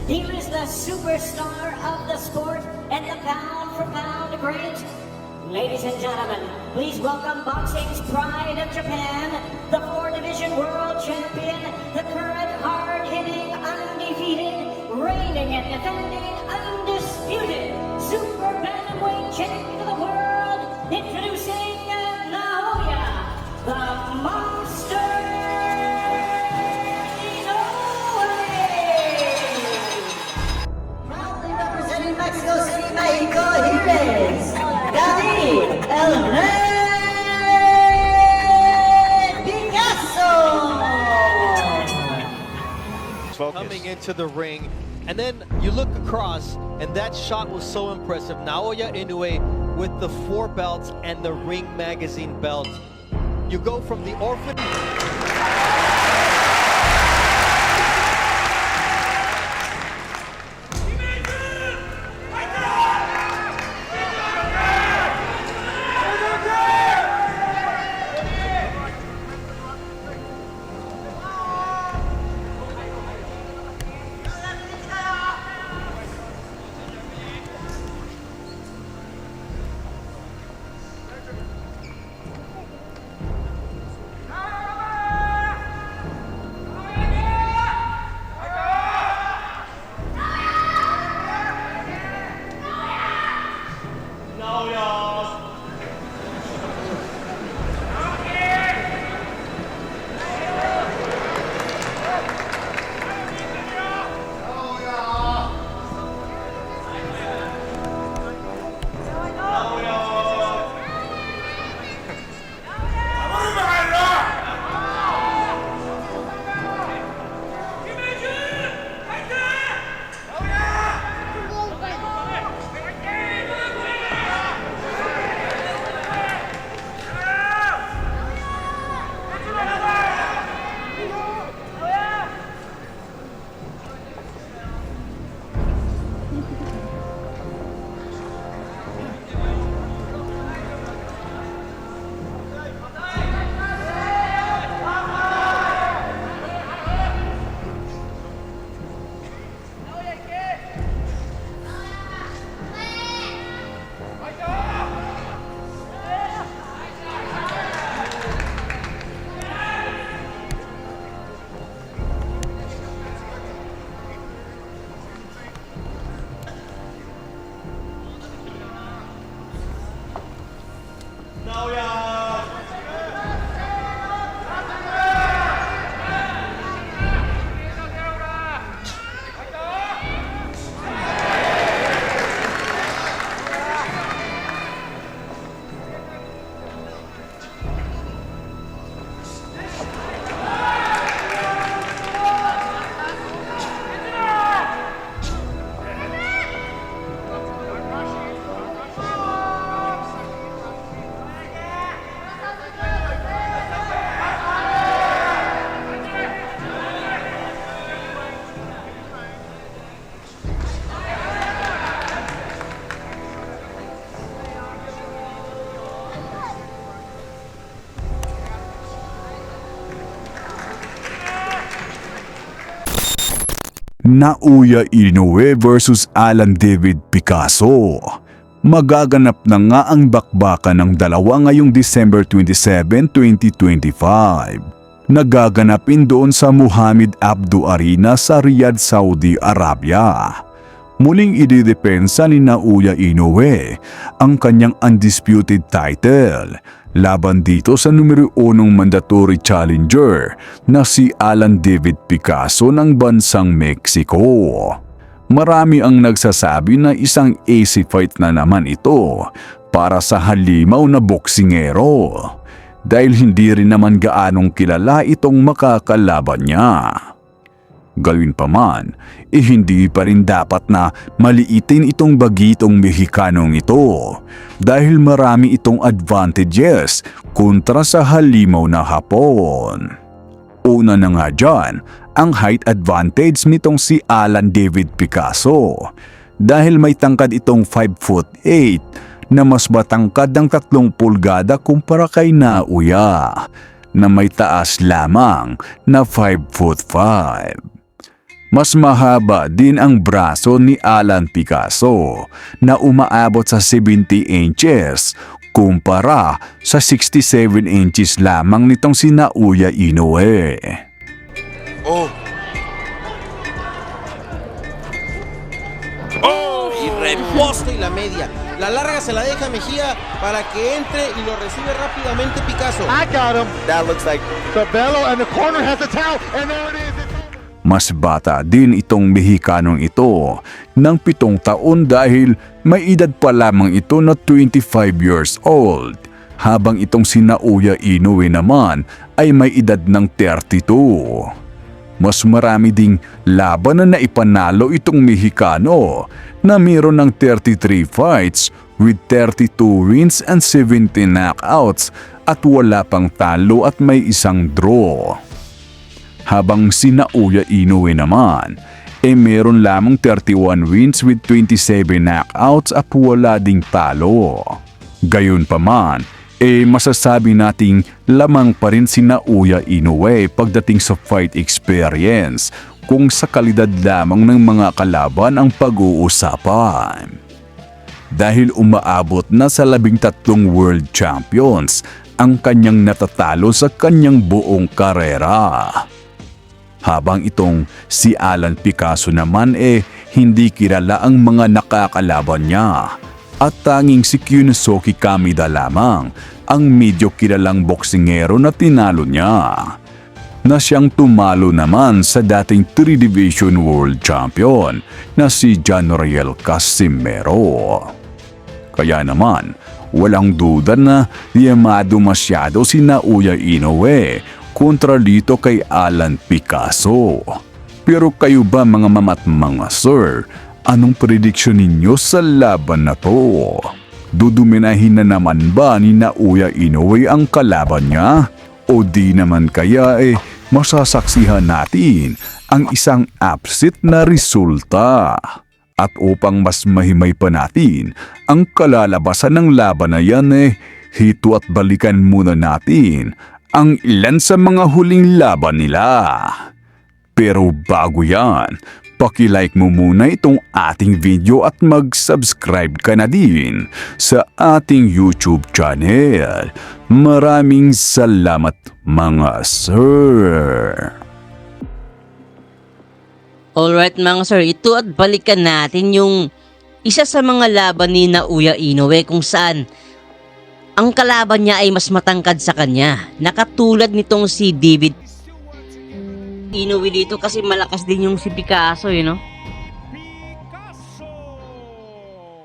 He was the superstar of the sport and the pound-for-pound great. Ladies and gentlemen, please welcome boxing's pride of Japan, the four-division world champion, the current hard-hitting, undefeated, reigning and defending, undisputed super bantamweight champion of the world, introducing Naoya, the Monster Inoue. Proudly representing Mexico City, Mexico, here is David El Rey Picasso. Coming into the ring, and then you look across, and that shot was so impressive. Naoya Inoue with the 4 belts and the Ring Magazine belt. You go from the orphan. Naoya Inoue versus Alan David Picasso. Magaganap na nga ang bakbakan ng dalawa ngayong December 27, 2025. Nagaganapin doon sa Mohammed Abdu Arena sa Riyadh, Saudi Arabia. Muling ididepensa ni Naoya Inoue ang kanyang undisputed title laban dito sa numero 1 mandatory challenger na si Alan David Picasso ng bansang Mexico. Marami ang nagsasabi na isang easy fight na naman ito para sa halimaw na boksingero dahil hindi rin naman gaanong kilala itong makakalaban niya. Gayun pa man, hindi pa rin dapat na maliitin itong bagitong Mexicanong ito dahil marami itong advantages kontra sa halimaw na Hapon. Una na nga dyan, ang height advantage nitong si Alan David Picasso dahil may tangkad itong 5'8" na mas matangkad ng 3 pulgada kumpara kay Naoya na may taas lamang na 5'5". Mas mahaba din ang braso ni Alan Picasso na umaabot sa 70 inches kumpara sa 67 inches lamang nitong si Naoya Inoue. Y reposta y la media. La larga se la deja Mejía para que entre y lo recibe rápidamente Picasso. I got him. That looks like the bellow, and the corner has a towel, and there it is. Mas bata din itong Mexicanong ito ng 7 taon dahil may edad pa lamang ito na 25 years old, habang itong si Naoya Inoue naman ay may edad ng 32. Mas marami ding laban na naipanalo itong Mexicano na mayroon ng 33 fights with 32 wins and 17 knockouts at wala pang talo at may isang draw. Habang si Naoya Inoue naman, meron lamang 31 wins with 27 knockouts at wala ding talo. Gayunpaman, masasabi nating lamang pa rin si Naoya Inoue pagdating sa fight experience kung sa kalidad lamang ng mga kalaban ang pag-uusapan. Dahil umaabot na sa 13 world champions ang kanyang natatalo sa kanyang buong karera. Habang itong si Alan Picasso naman hindi kilala ang mga nakakalaban niya at tanging si Kyunosuke Kamida lamang ang medyo kilalang boksingero na tinalo niya, na siyang tumalo naman sa dating 3-division world champion na si John Riel Casimero. Kaya naman, walang duda na yamado masyado si Naoya Inoue kontra dito kay Alan Picasso. Pero kayo ba mga mama at mga sir, anong prediksyon ninyo sa laban na to? Duduminahin na naman ba ni Naoya Inoue ang kalaban niya? O di naman kaya masasaksihan natin ang isang upset na resulta? At upang mas mahimay pa natin ang kalalabasan ng laban na yan hito at balikan muna natin ang ilan sa mga huling laban nila. Pero bago yan, paki-like mo muna itong ating video at mag-subscribe ka na din sa ating YouTube channel. Maraming salamat mga sir. Alright mga sir, ito at balikan natin yung isa sa mga laban ni Naoya Inoue kung saan ang kalaban niya ay mas matangkad sa kanya. Nakatulad nitong si David Inoue dito kasi malakas din yung si Picasso no?